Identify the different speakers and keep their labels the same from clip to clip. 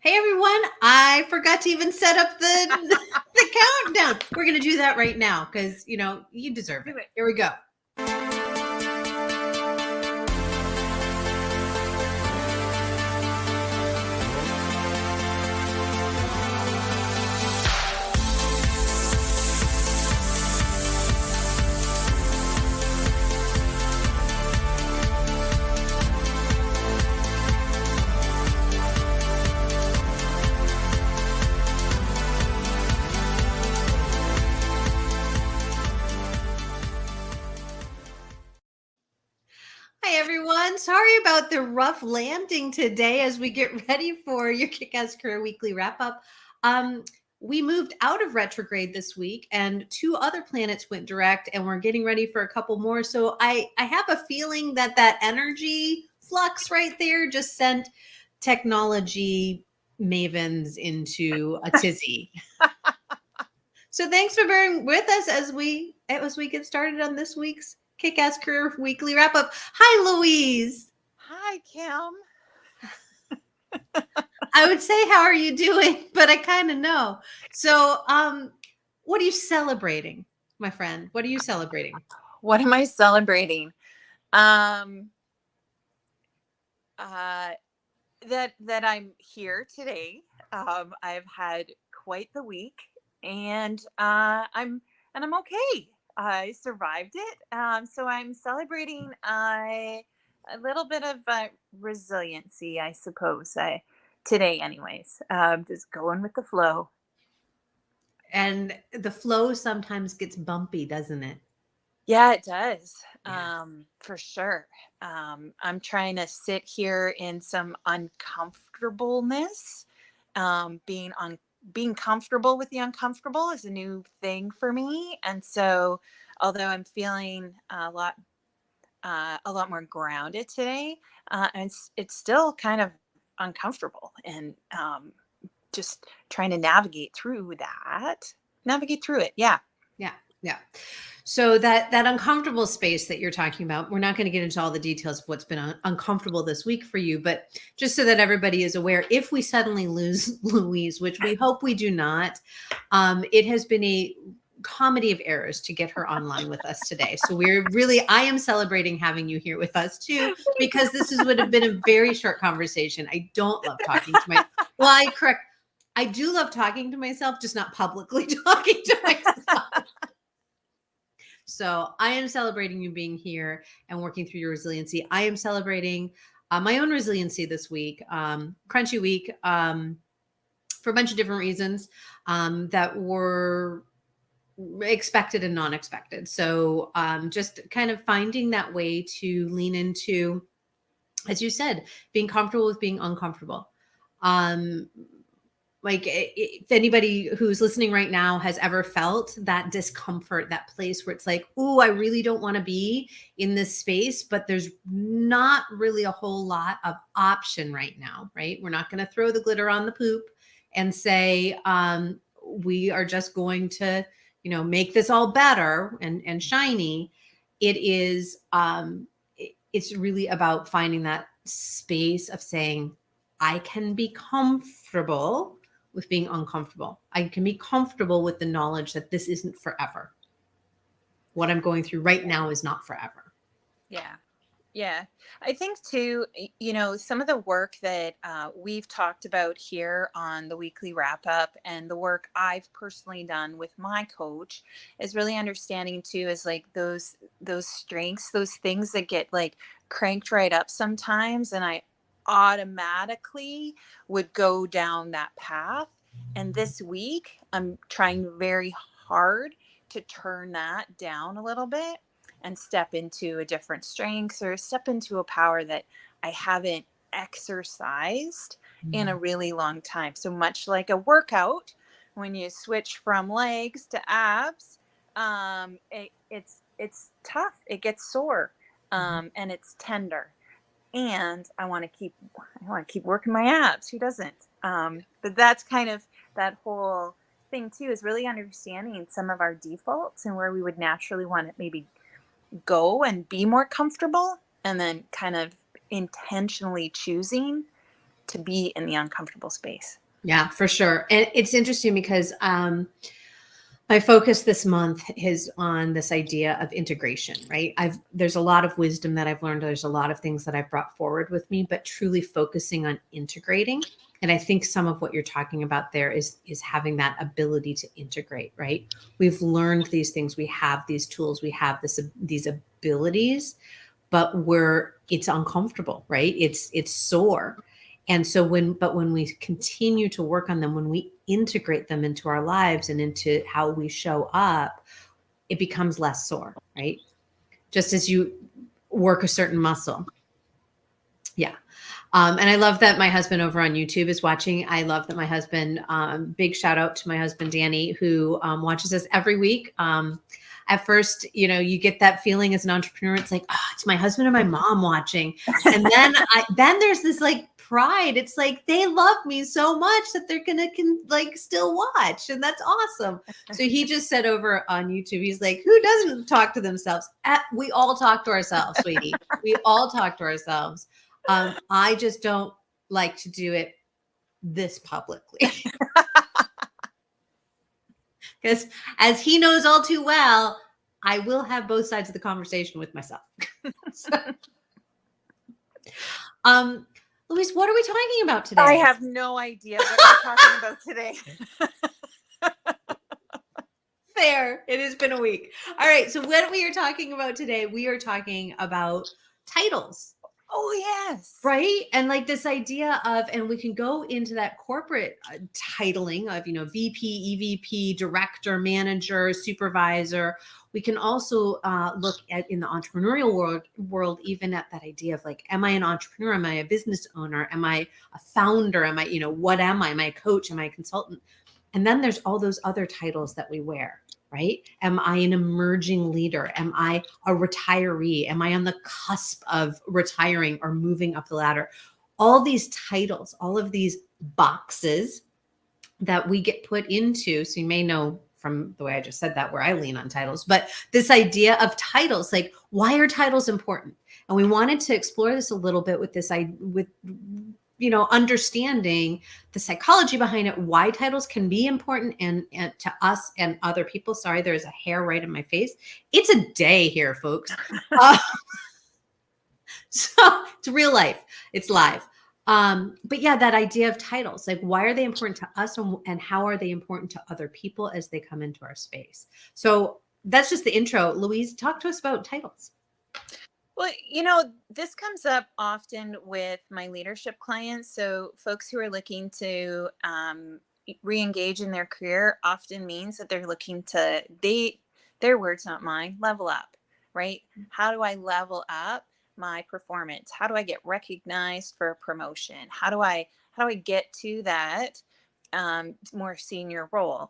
Speaker 1: Hey everyone, I forgot to even set up the the countdown. We're going to do that right now because, you deserve it.
Speaker 2: Do it.
Speaker 1: Here we go. Hi everyone. Sorry about the rough landing today as we get ready for your Kick-Ass Career Weekly wrap-up. We moved out of retrograde this week and 2 other planets went direct and we're getting ready for a couple more. So I have a feeling that energy flux right there just sent technology mavens into a tizzy. So thanks for bearing with us as we get started on this week's Kick-Ass Career Weekly Wrap-Up. Hi, Louise.
Speaker 2: Hi, Kim.
Speaker 1: I would say, how are you doing? But I kind of know. So, what are you celebrating, my friend? What are you celebrating?
Speaker 2: What am I celebrating? That I'm here today. I've had quite the week, and I'm okay. I survived it. So I'm celebrating a little bit of resiliency, I suppose. Today, anyways. Just going with the flow.
Speaker 1: And the flow sometimes gets bumpy, doesn't it?
Speaker 2: Yeah, it does.
Speaker 1: Yeah.
Speaker 2: For sure. I'm trying to sit here in some uncomfortableness. Being comfortable with the uncomfortable is a new thing for me. And so, although I'm feeling a lot more grounded today, and it's still kind of uncomfortable, and just trying to navigate through it. Yeah.
Speaker 1: Yeah. So that uncomfortable space that you're talking about, we're not going to get into all the details of what's been uncomfortable this week for you, but just so that everybody is aware, if we suddenly lose Louise, which we hope we do not, it has been a comedy of errors to get her online with us today. So I am celebrating having you here with us too, because would have been a very short conversation. I don't love talking to I do love talking to myself, just not publicly talking to myself. So I am celebrating you being here and working through your resiliency. I am celebrating my own resiliency this week, crunchy week, for a bunch of different reasons that were expected and non-expected. So just kind of finding that way to lean into, as you said, being comfortable with being uncomfortable. Like if anybody who's listening right now has ever felt that discomfort, that place where it's like, ooh, I really don't want to be in this space, but there's not really a whole lot of option right now, right? We're not going to throw the glitter on the poop and say, we are just going to, make this all better and shiny. It is, it's really about finding that space of saying, I can be comfortable with being uncomfortable. I can be comfortable with the knowledge that this isn't forever. What I'm going through right now is not forever.
Speaker 2: Yeah. Yeah. I think too, some of the work that we've talked about here on the weekly wrap up, and the work I've personally done with my coach, is really understanding too, is like those strengths, those things that get like cranked right up sometimes. And I automatically would go down that path. And this week, I'm trying very hard to turn that down a little bit and step into a different strength, or step into a power that I haven't exercised in a really long time. So much like a workout, when you switch from legs to abs, it's tough. It gets sore, and it's tender. And I want to keep working my abs. Who doesn't? But that's kind of that whole thing too, is really understanding some of our defaults and where we would naturally want to maybe go and be more comfortable, and then kind of intentionally choosing to be in the uncomfortable space.
Speaker 1: Yeah, for sure. And it's interesting because my focus this month is on this idea of integration, right? There's a lot of wisdom that I've learned. There's a lot of things that I've brought forward with me, but truly focusing on integrating. And I think some of what you're talking about there is having that ability to integrate, right? We've learned these things, we have these tools, we have these abilities, but it's uncomfortable, right? It's sore. And so when we continue to work on them, when we integrate them into our lives and into how we show up, it becomes less sore, right? Just as you work a certain muscle. Yeah. And I love that my husband over on YouTube is watching. I love that my husband, big shout out to my husband, Danny, who watches us every week. At first, you get that feeling as an entrepreneur. It's like, oh, it's my husband and my mom watching. And then there's this like pride. It's like, they love me so much that they're going to still watch. And that's awesome. So he just said over on YouTube, he's like, who doesn't talk to themselves? We all talk to ourselves, sweetie. We all talk to ourselves. I just don't like to do it this publicly. Because as he knows all too well, I will have both sides of the conversation with myself. Louise, what are we talking about today?
Speaker 2: I have no idea what we're talking about today.
Speaker 1: Fair. It has been a week. All right. So what we are talking about today, we are talking about titles.
Speaker 2: Oh, yes.
Speaker 1: Right. And like this idea of, and we can go into that corporate titling of, VP, EVP, director, manager, supervisor. We can also look at in the entrepreneurial world, even at that idea of like, am I an entrepreneur? Am I a business owner? Am I a founder? Am I, what am I? Am I a coach? Am I a consultant? And then there's all those other titles that we wear. Right? Am I an emerging leader? Am I a retiree? Am I on the cusp of retiring or moving up the ladder? All these titles, all of these boxes that we get put into. So you may know from the way I just said that where I lean on titles, but this idea of titles, like why are titles important? And we wanted to explore this a little bit with this, understanding the psychology behind it, why titles can be important and to us and other people. Sorry, there's a hair right in my face. It's a day here, folks. So it's real life. It's live. But yeah, that idea of titles, like why are they important to us and how are they important to other people as they come into our space? So that's just the intro. Louise, talk to us about titles.
Speaker 2: Well, this comes up often with my leadership clients. So folks who are looking to re-engage in their career often means that they're looking to, their words, not mine, level up, right? How do I level up my performance? How do I get recognized for a promotion? How do I get to that more senior role?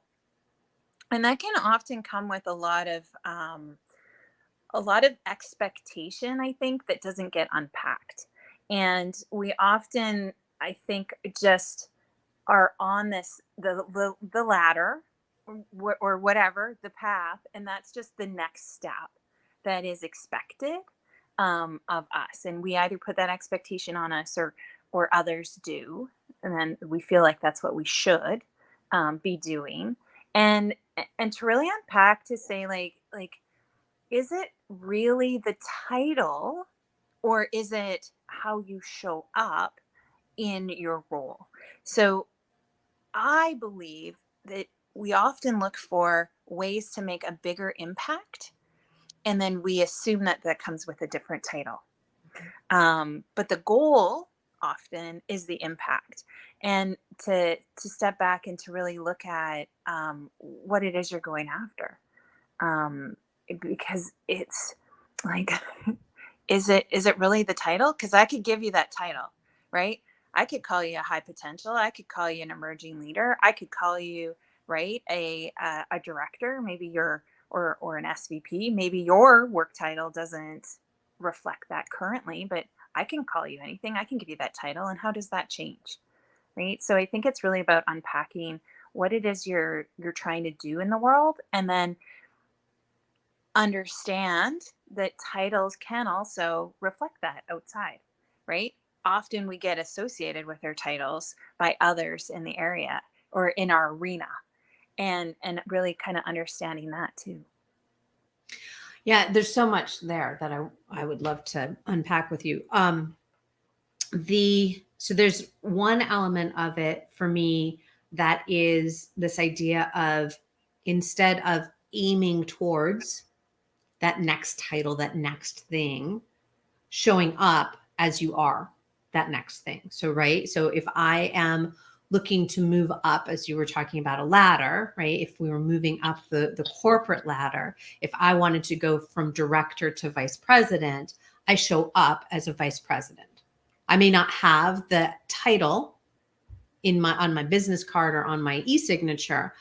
Speaker 2: And that can often come with a lot of expectation, I think, that doesn't get unpacked. And we often, I think, just are on the ladder or whatever, the path. And that's just the next step that is expected of us. And we either put that expectation on us or others do. And then we feel like that's what we should be doing. And to really unpack, to say like, is it really the title or is it how you show up in your role? So I believe that we often look for ways to make a bigger impact, and then we assume that comes with a different title. But the goal often is the impact. And to step back and to really look at what it is you're going after. Because it's like, is it really the title? Because I could give you that title, right? I could call you a high potential. I could call you an emerging leader. I could call you, right, a director, maybe or an SVP. Maybe your work title doesn't reflect that currently, but I can call you anything. I can give you that title. And how does that change, right? So I think it's really about unpacking what it is you're trying to do in the world, and then understand that titles can also reflect that outside, right? often we get associated with our titles by others in the area or in our arena, and really kind of understanding that too.
Speaker 1: Yeah, there's so much there that I would love to unpack with you. So there's one element of it for me that is this idea of, instead of aiming towards that next title, that next thing, showing up as you are that next thing. So, right. So if I am looking to move up, as you were talking about a ladder, right? If we were moving up the corporate ladder, if I wanted to go from director to vice president, I show up as a vice president. I may not have the title on my business card or on my e-signature,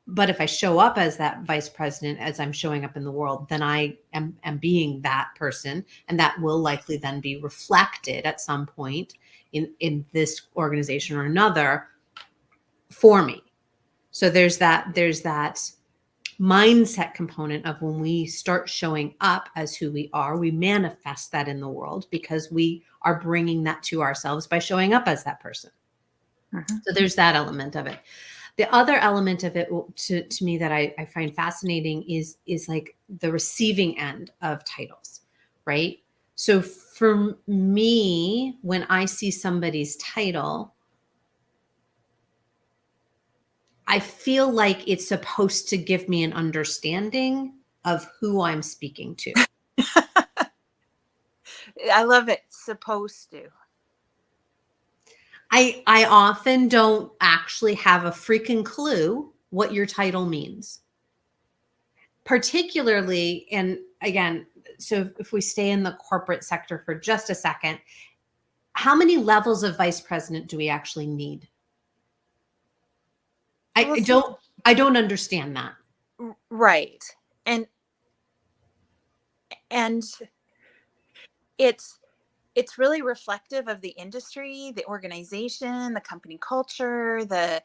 Speaker 1: but if I show up as that vice president, as I'm showing up in the world, then I am being that person. And that will likely then be reflected at some point in this organization or another for me. So there's that mindset component of, when we start showing up as who we are, we manifest that in the world because we are bringing that to ourselves by showing up as that person.
Speaker 2: Mm-hmm.
Speaker 1: So there's that element of it. The other element of it to me that I find fascinating is like the receiving end of titles, right? So for me, when I see somebody's title, I feel like it's supposed to give me an understanding of who I'm speaking to.
Speaker 2: I love it. Supposed to.
Speaker 1: I often don't actually have a freaking clue what your title means. Particularly, and again, so if we stay in the corporate sector for just a second, how many levels of vice president do we actually need? I don't understand that.
Speaker 2: Right. And it's really reflective of the industry, the organization, the company culture, there's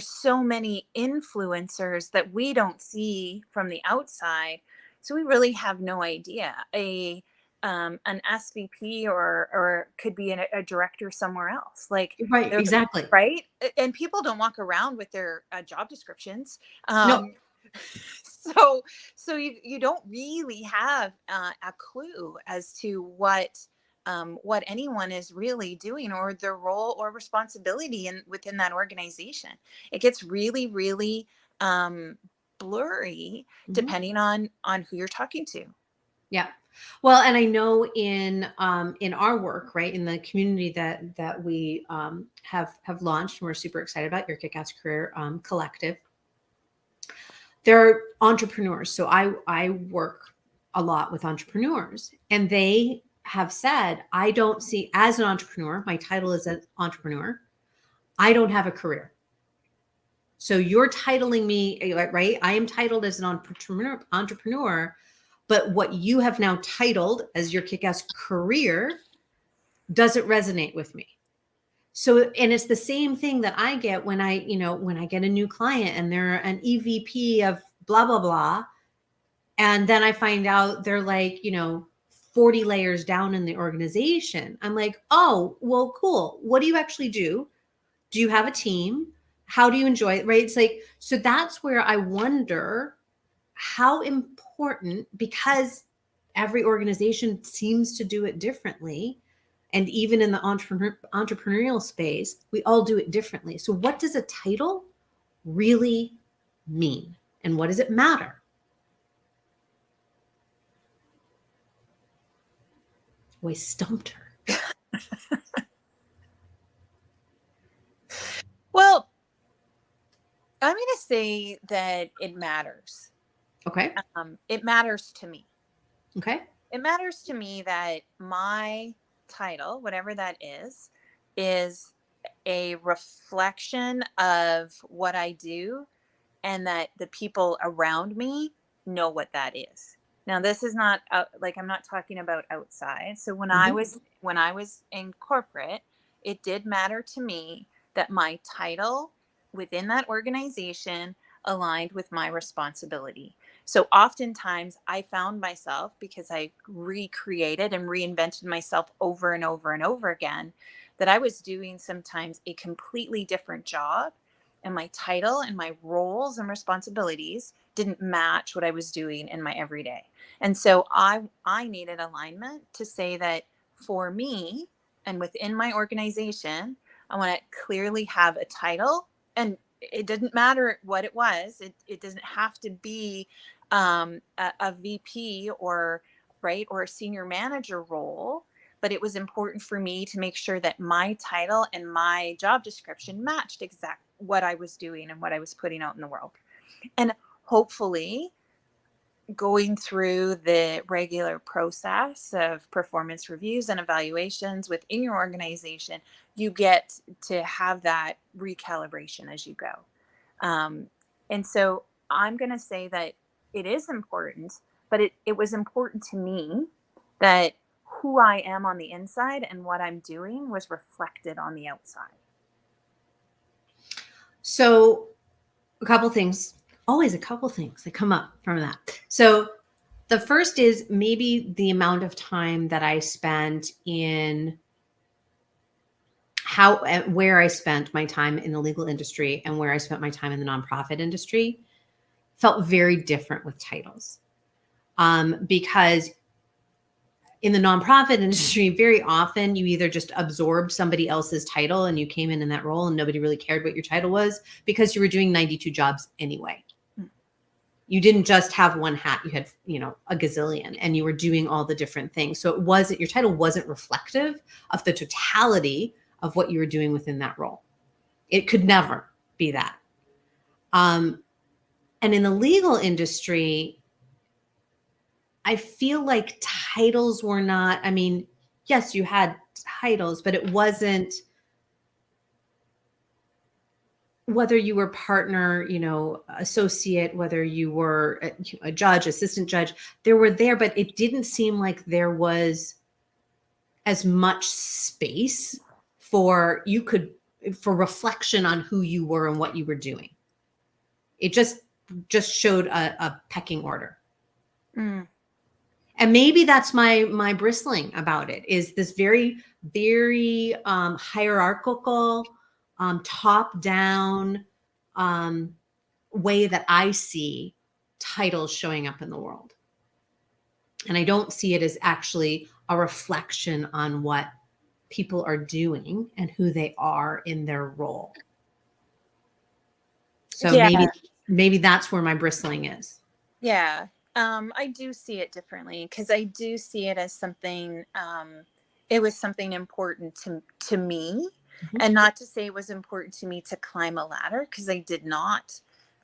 Speaker 2: so many influencers that we don't see from the outside. So we really have no idea. An SVP or could be a director somewhere else.
Speaker 1: Right, exactly.
Speaker 2: Right. And people don't walk around with their job descriptions.
Speaker 1: No.
Speaker 2: So you don't really have a clue as to what anyone is really doing, or their role or responsibility within that organization. It gets really, really blurry depending on who you're talking to.
Speaker 1: Yeah. Well, and I know in our work, right, in the community that we have launched, and we're super excited about, your Kick-Ass Career Collective. There are entrepreneurs. So I work a lot with entrepreneurs, and they have said, I don't see, as an entrepreneur, my title is an entrepreneur, I don't have a career. So you're titling me, right? I am titled as an entrepreneur, but what you have now titled as your Kick-Ass Career doesn't resonate with me. So, and it's the same thing that I get when I get a new client and they're an EVP of blah, blah, blah. And then I find out they're like, 40 layers down in the organization. I'm like, oh, well, cool. What do you actually do? Do you have a team? How do you enjoy it? Right. It's like, so that's where I wonder how important, because every organization seems to do it differently. And even in the entrepreneurial space, we all do it differently. So what does a title really mean? And what does it matter? Oh, I stumped her.
Speaker 2: Well, I'm going to say that it matters.
Speaker 1: Okay.
Speaker 2: It matters to me.
Speaker 1: Okay.
Speaker 2: It matters to me that my title, whatever that is a reflection of what I do, and that the people around me know what that is. Now, this is not I'm not talking about outside. So when I was in corporate, it did matter to me that my title within that organization aligned with my responsibility. So oftentimes I found myself, because I recreated and reinvented myself over and over and over again, that I was doing sometimes a completely different job, and my title and my roles and responsibilities didn't match what I was doing in my everyday. And so I needed alignment to say that for me and within my organization, I want to clearly have a title, and it didn't matter what it was. It doesn't have to be a VP or right or a senior manager role, but it was important for me to make sure that my title and my job description matched exact what I was doing and what I was putting out in the world. And hopefully, going through the regular process of performance reviews and evaluations within your organization, you get to have that recalibration as you go. Um, and so I'm going to say that it is important, but it was important to me that who I am on the inside and what I'm doing was reflected on the outside.
Speaker 1: So a couple things, always a couple things that come up from that. So the first is maybe the amount of time that I spent in where I spent my time in the legal industry and where I spent my time in the nonprofit industry felt very different with titles. Because in the nonprofit industry, very often you either just absorbed somebody else's title and you came in that role and nobody really cared what your title was because you were doing 92 jobs anyway. You didn't just have one hat, you had, a gazillion, and you were doing all the different things. So your title wasn't reflective of the totality of what you were doing within that role. It could never be that. And in the legal industry, I feel like titles were not, yes, you had titles, but it wasn't whether you were partner, associate, whether you were a judge, assistant judge, they were there, but it didn't seem like there was as much space for reflection on who you were and what you were doing. It just showed a pecking order.
Speaker 2: Mm.
Speaker 1: And maybe that's my bristling about it, is this very, very hierarchical, top-down way that I see titles showing up in the world. And I don't see it as actually a reflection on what people are doing and who they are in their role. So
Speaker 2: yeah.
Speaker 1: maybe that's where my bristling is.
Speaker 2: Yeah. I do see it differently, because I do see it as something, it was something important to me. Mm-hmm. And not to say it was important to me to climb a ladder, because I did not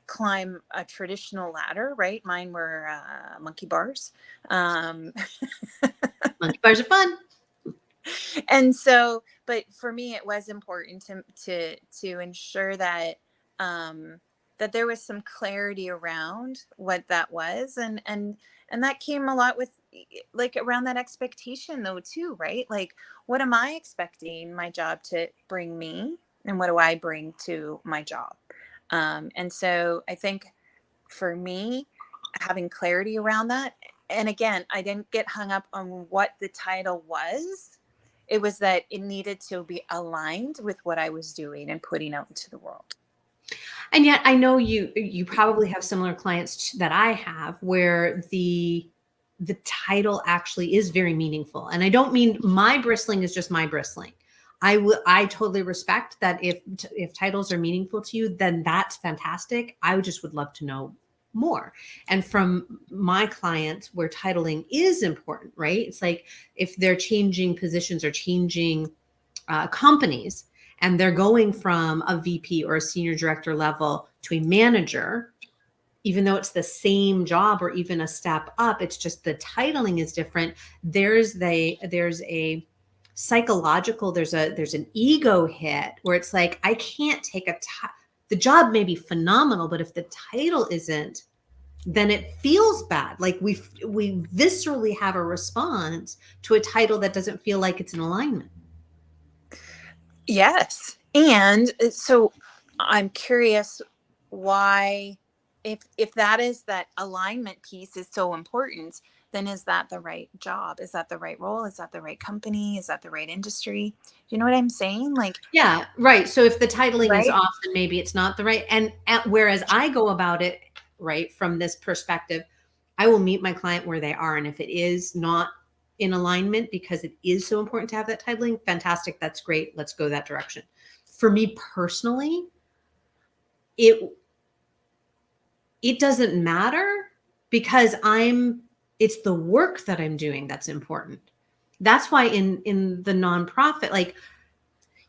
Speaker 2: climb a traditional ladder, right? Mine were monkey bars.
Speaker 1: Monkey bars are fun.
Speaker 2: And so, but for me, it was important to ensure that that there was some clarity around what that was, and that came a lot with, like, around that expectation though too, right? Like, what am I expecting my job to bring me, and what do I bring to my job? And so I think for me, having clarity around that, and again, I didn't get hung up on what the title was. It was that it needed to be aligned with what I was doing and putting out into the world.
Speaker 1: And yet I know you probably have similar clients that I have, where the title actually is very meaningful. And I don't mean my bristling is just my bristling. I totally respect that if titles are meaningful to you, then that's fantastic. I just would love to know more. And from my clients where titling is important, right? It's like if they're changing positions or changing companies, and they're going from a VP or a senior director level to a manager, even though it's the same job or even a step up, it's just the titling is different. There's a psychological, there's an ego hit where it's like, I can't take the job may be phenomenal, but if the title isn't, then it feels bad. Like we viscerally have a response to a title that doesn't feel like it's in alignment.
Speaker 2: Yes. And so I'm curious why if that is, that alignment piece is so important, then is that the right job? Is that the right role? Is that the right company? Is that the right industry? You know what I'm saying? Like,
Speaker 1: Yeah, right. So if the titling is
Speaker 2: right?
Speaker 1: off, then maybe it's not the right. And whereas I go about it, right, from this perspective, I will meet my client where they are. And if it is not in alignment because it is so important to have that titling, fantastic. That's great. Let's go that direction. For me personally, it doesn't matter because it's the work that I'm doing that's important. That's why in the nonprofit, like,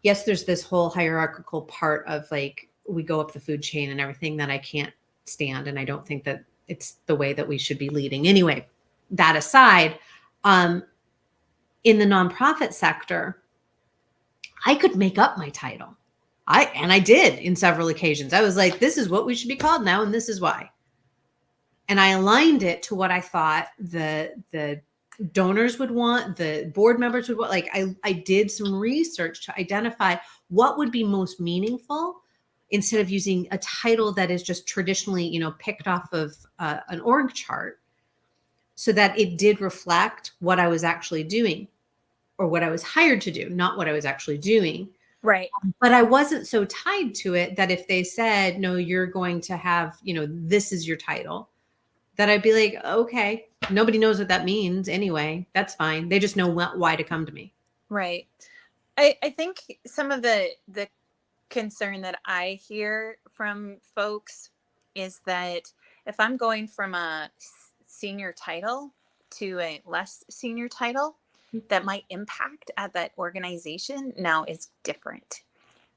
Speaker 1: yes, there's this whole hierarchical part of like we go up the food chain and everything that I can't stand. And I don't think that it's the way that we should be leading. Anyway, that aside, um, in the nonprofit sector, I could make up my title. I did in several occasions. I was like, this is what we should be called now, and this is why. And I aligned it to what I thought the donors would want, the board members would want. Like I did some research to identify what would be most meaningful instead of using a title that is just traditionally, picked off of an org chart, so that it did reflect what I was actually doing or what I was hired to do, not what I was actually doing.
Speaker 2: Right.
Speaker 1: But I wasn't so tied to it that if they said, no, you're going to have, this is your title, that I'd be like, okay, nobody knows what that means anyway. That's fine. They just know why to come to me.
Speaker 2: Right. I think some of the concern that I hear from folks is that if I'm going from a senior title to a less senior title, that my impact at that organization now is different.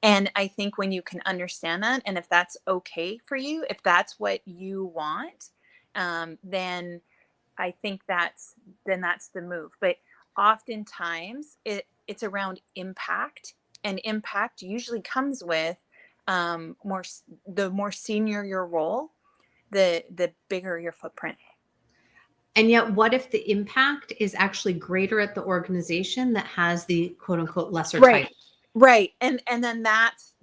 Speaker 2: And I think when you can understand that, and if that's okay for you, if that's what you want, then I think that's the move. But oftentimes it's around impact, and impact usually comes with the more senior your role, the bigger your footprint.
Speaker 1: And yet, what if the impact is actually greater at the organization that has the quote unquote lesser
Speaker 2: Right.
Speaker 1: title?
Speaker 2: Right. And then that's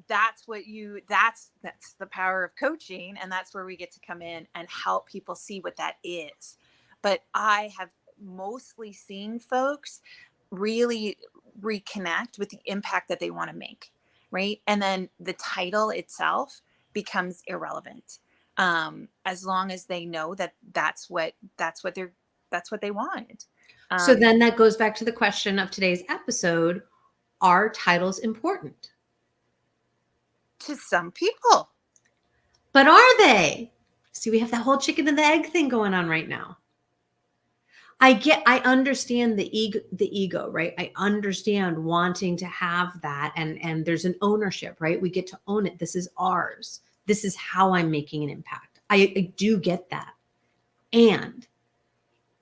Speaker 2: what that's the power of coaching, and that's where we get to come in and help people see what that is. But I have mostly seen folks really reconnect with the impact that they want to make, right? And then the title itself becomes irrelevant, as long as they know that that's what they want.
Speaker 1: So then that goes back to the question of today's episode: are titles important?
Speaker 2: To some people.
Speaker 1: But are they? See, we have that whole chicken and the egg thing going on right now. I understand the ego, right? I understand wanting to have that, and there's an ownership, right? We get to own it. This is ours. This is how I'm making an impact. I do get that. And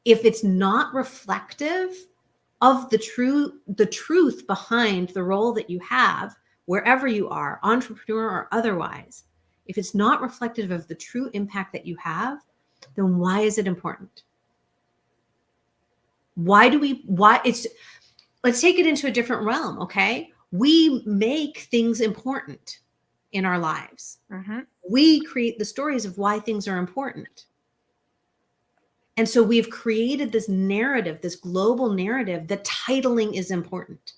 Speaker 1: if it's not reflective of the truth behind the role that you have, wherever you are, entrepreneur or otherwise, if it's not reflective of the true impact that you have, then why is it important? Let's take it into a different realm. Okay. We make things important in our lives.
Speaker 2: Mm-hmm.
Speaker 1: We create the stories of why things are important. And so we've created this narrative, this global narrative, that titling is important.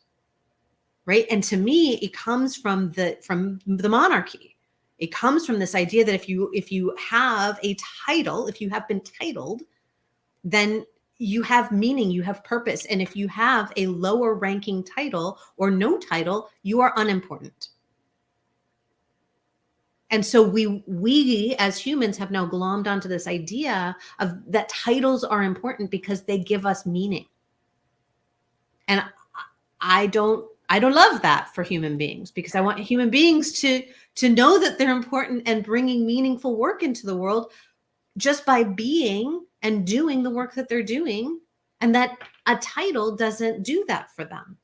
Speaker 1: Right. And to me, it comes from the monarchy. It comes from this idea that if you have a title, if you have been titled, then you have meaning, you have purpose. And if you have a lower ranking title or no title, you are unimportant. And so we as humans have now glommed onto this idea of that titles are important because they give us meaning. And I don't love that for human beings, because I want human beings to know that they're important and bringing meaningful work into the world just by being and doing the work that they're doing, and that a title doesn't do that for them.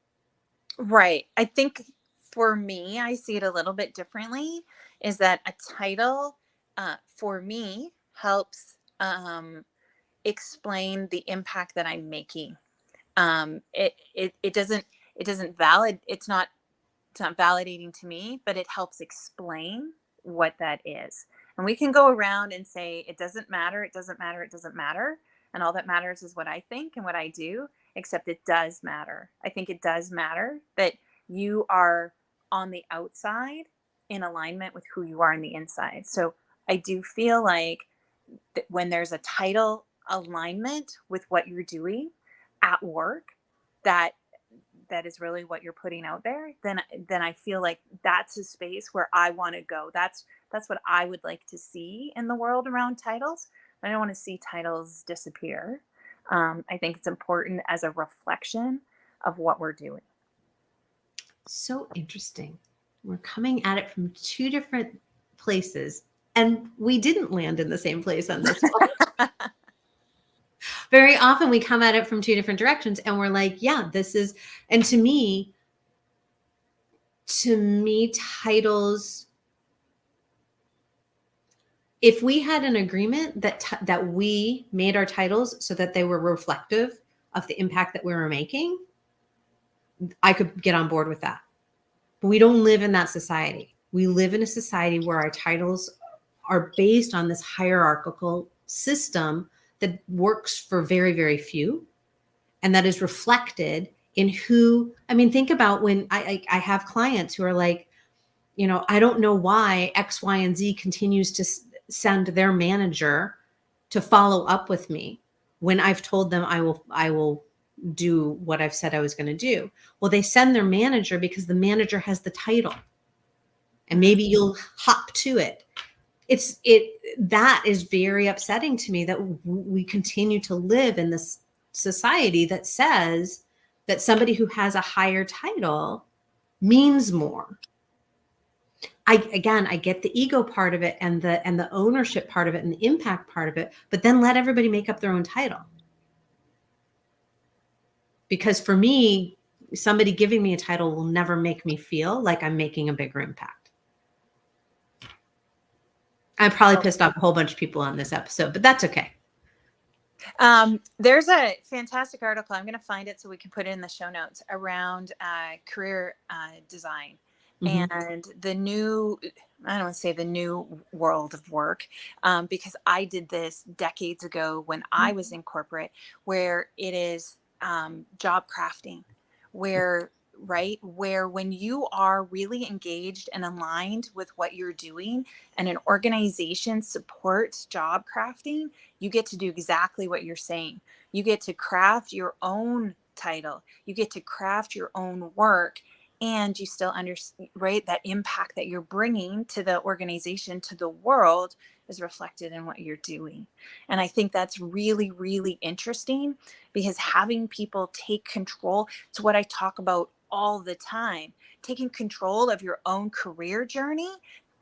Speaker 2: Right. I think for me, I see it a little bit differently, is that a title for me helps explain the impact that I'm making. It doesn't it's not validating to me, but it helps explain what that is. And we can go around and say, it doesn't matter, it doesn't matter, it doesn't matter. And all that matters is what I think and what I do, except it does matter. I think it does matter that you are on the outside in alignment with who you are on the inside. So I do feel like that when there's a title alignment with what you're doing at work, that that is really what you're putting out there, then I feel like that's a space where I want to go. That's what I would like to see in the world around titles. I don't want to see titles disappear. I think it's important as a reflection of what we're doing.
Speaker 1: So interesting. We're coming at it from two different places, and we didn't land in the same place on this one. Very often we come at it from two different directions, and we're like, yeah, this is, and to me, titles, if we had an agreement that we made our titles so that they were reflective of the impact that we were making, I could get on board with that. But we don't live in that society. We live in a society where our titles are based on this hierarchical system that works for very, very few. And that is reflected in who, I mean, think about when I have clients who are like, I don't know why X, Y, and Z continues to send their manager to follow up with me when I've told them I will do what I've said I was going to do. Well, they send their manager because the manager has the title, and maybe you'll hop to it. That is very upsetting to me that we continue to live in this society that says that somebody who has a higher title means more. I get the ego part of it and the ownership part of it and the impact part of it, but then let everybody make up their own title. Because for me, somebody giving me a title will never make me feel like I'm making a bigger impact. I probably pissed off a whole bunch of people on this episode, but that's okay.
Speaker 2: There's a fantastic article. I'm going to find it so we can put it in the show notes around career design. Mm-hmm. And the new, I don't want to say the new world of work, because I did this decades ago when I was in corporate, where it is job crafting, where when you are really engaged and aligned with what you're doing and an organization supports job crafting, you get to do exactly what you're saying. You get to craft your own title. You get to craft your own work, and you still understand, that impact that you're bringing to the organization, to the world, is reflected in what you're doing. And I think that's really, really interesting, because having people take control, it's what I talk about all the time, taking control of your own career journey.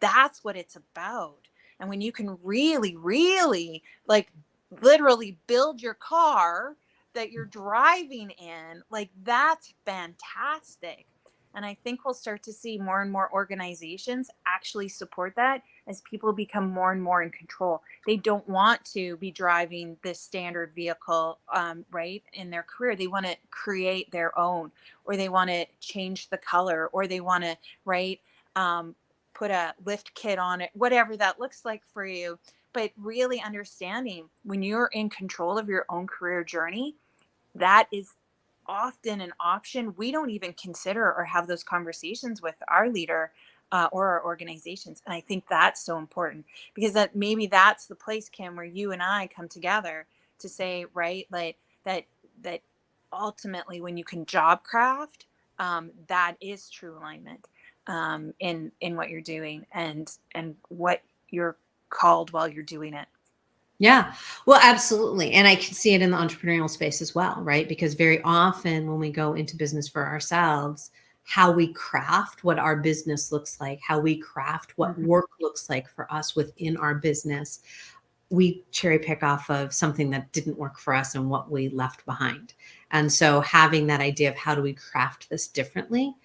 Speaker 2: That's what it's about. And when you can really, really literally build your car that you're driving in, that's fantastic. And I think we'll start to see more and more organizations actually support that as people become more and more in control. They don't want to be driving this standard vehicle, in their career. They want to create their own, or they want to change the color, or they want to, put a lift kit on it, whatever that looks like for you. But really understanding when you're in control of your own career journey, that is often an option we don't even consider or have those conversations with our leader or our organizations. And I think that's so important, because that's the place, Kim, where you and I come together to say, that ultimately when you can job craft, that is true alignment in what you're doing and what you're called while you're doing it.
Speaker 1: Yeah, well, absolutely. And I can see it in the entrepreneurial space as well, right? Because very often when we go into business for ourselves, how we craft what our business looks like, how we craft what work looks like for us within our business, we cherry pick off of something that didn't work for us and what we left behind. And so having that idea of how do we craft this differently,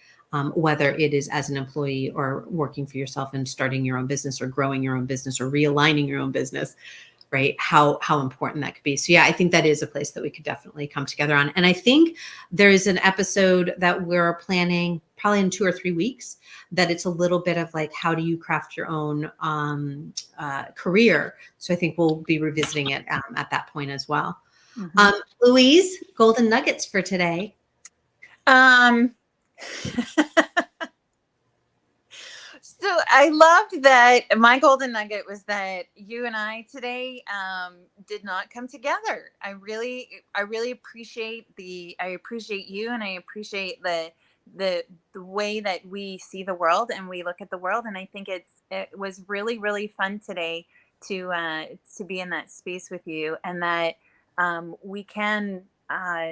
Speaker 1: whether it is as an employee or working for yourself and starting your own business or growing your own business or realigning your own business, right? How important that could be. So yeah, I think that is a place that we could definitely come together on. And I think there is an episode that we're planning probably in 2 or 3 weeks, that it's a little bit of like, how do you craft your own career? So I think we'll be revisiting it at that point as well.
Speaker 2: Mhm.
Speaker 1: Louise, golden nuggets for today.
Speaker 2: So I loved that. My golden nugget was that you and I today did not come together. I really appreciate I appreciate you, and I appreciate the way that we see the world and we look at the world. And I think it was really, really fun today to be in that space with you, and that we can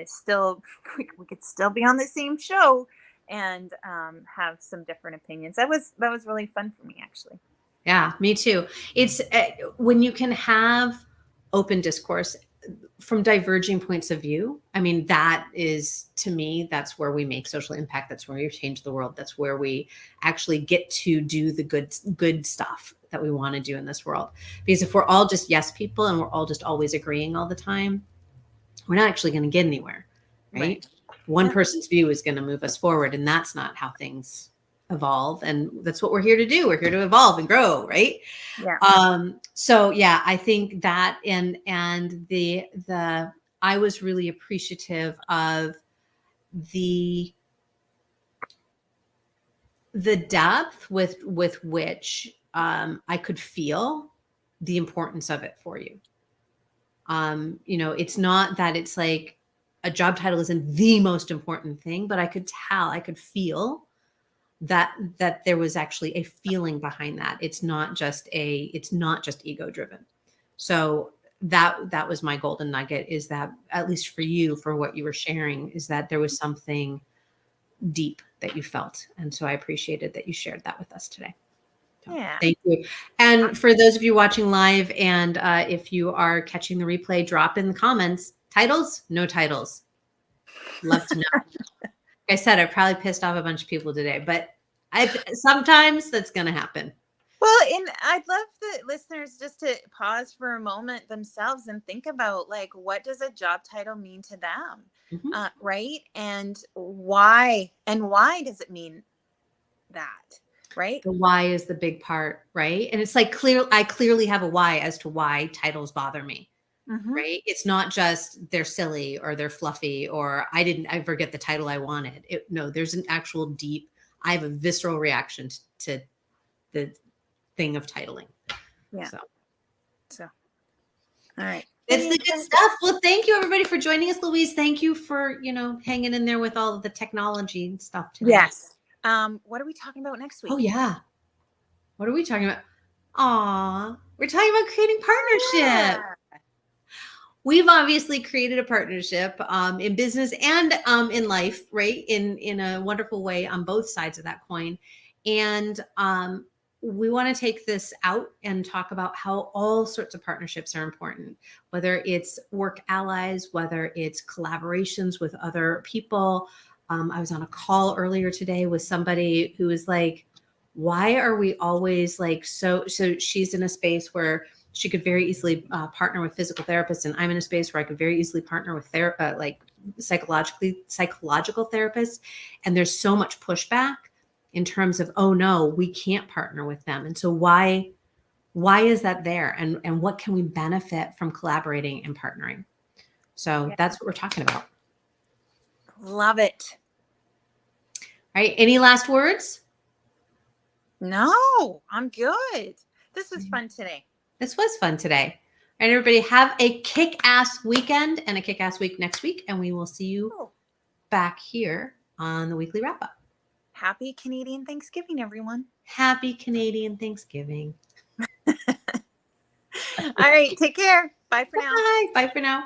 Speaker 2: still we could still be on the same show and have some different opinions. That was really fun for me, actually.
Speaker 1: Yeah, me too. It's when you can have open discourse from diverging points of view. I mean, that is, to me, that's where we make social impact. That's where we change the world. That's where we actually get to do the good stuff that we want to do in this world. Because if we're all just yes people and we're all just always agreeing all the time, we're not actually going to get anywhere, right? One person's view is going to move us forward, and that's not how things evolve. And that's what we're here to do. We're here to evolve and grow, right? So yeah, I think that and the I was really appreciative of the depth with which I could feel the importance of it for you. It's not that it's like a job title isn't the most important thing, but I could feel that there was actually a feeling behind that. It's not just ego driven. So that was my golden nugget, is that, at least for you, for what you were sharing, is that there was something deep that you felt. And so I appreciated that you shared that with us today. So, thank you. And for those of you watching live, and if you are catching the replay, drop in the comments, titles, no titles. Love to know. Like I said, I probably pissed off a bunch of people today, but sometimes that's going to happen.
Speaker 2: Well, and I'd love the listeners just to pause for a moment themselves and think about, like, what does a job title mean to them? Right? And why does it mean that? Right?
Speaker 1: The why is the big part, right? And it's like I clearly have a why as to why titles bother me. Right? It's not just they're silly or they're fluffy or I forget the title I wanted. No, there's an actual deep, I have a visceral reaction to the thing of titling.
Speaker 2: Yeah. So all right.
Speaker 1: It's the good stuff. Well, thank you everybody for joining us. Louise, thank you for, hanging in there with all of the technology stuff today.
Speaker 2: Yes. What are we talking about next week?
Speaker 1: Oh yeah. What are we talking about? We're talking about creating partnership. We've obviously created a partnership in business and in life, right? In a wonderful way on both sides of that coin. And we want to take this out and talk about how all sorts of partnerships are important, whether it's work allies, whether it's collaborations with other people. I was on a call earlier today with somebody who was like, why are we always like, so she's in a space where she could very easily partner with physical therapists, and I'm in a space where I could very easily partner with like psychological therapists. And there's so much pushback in terms of, oh no, we can't partner with them. And so why is that there? And what can we benefit from collaborating and partnering? So that's what we're talking about.
Speaker 2: Love it.
Speaker 1: All right. Any last words?
Speaker 2: No, I'm good. This was fun today.
Speaker 1: This was fun today. All right, everybody, have a kick-ass weekend and a kick-ass week next week, and we will see you back here on the weekly wrap-up.
Speaker 2: Happy Canadian Thanksgiving, everyone.
Speaker 1: Happy Canadian Thanksgiving.
Speaker 2: All right, take care. Bye for now.
Speaker 1: Bye for now.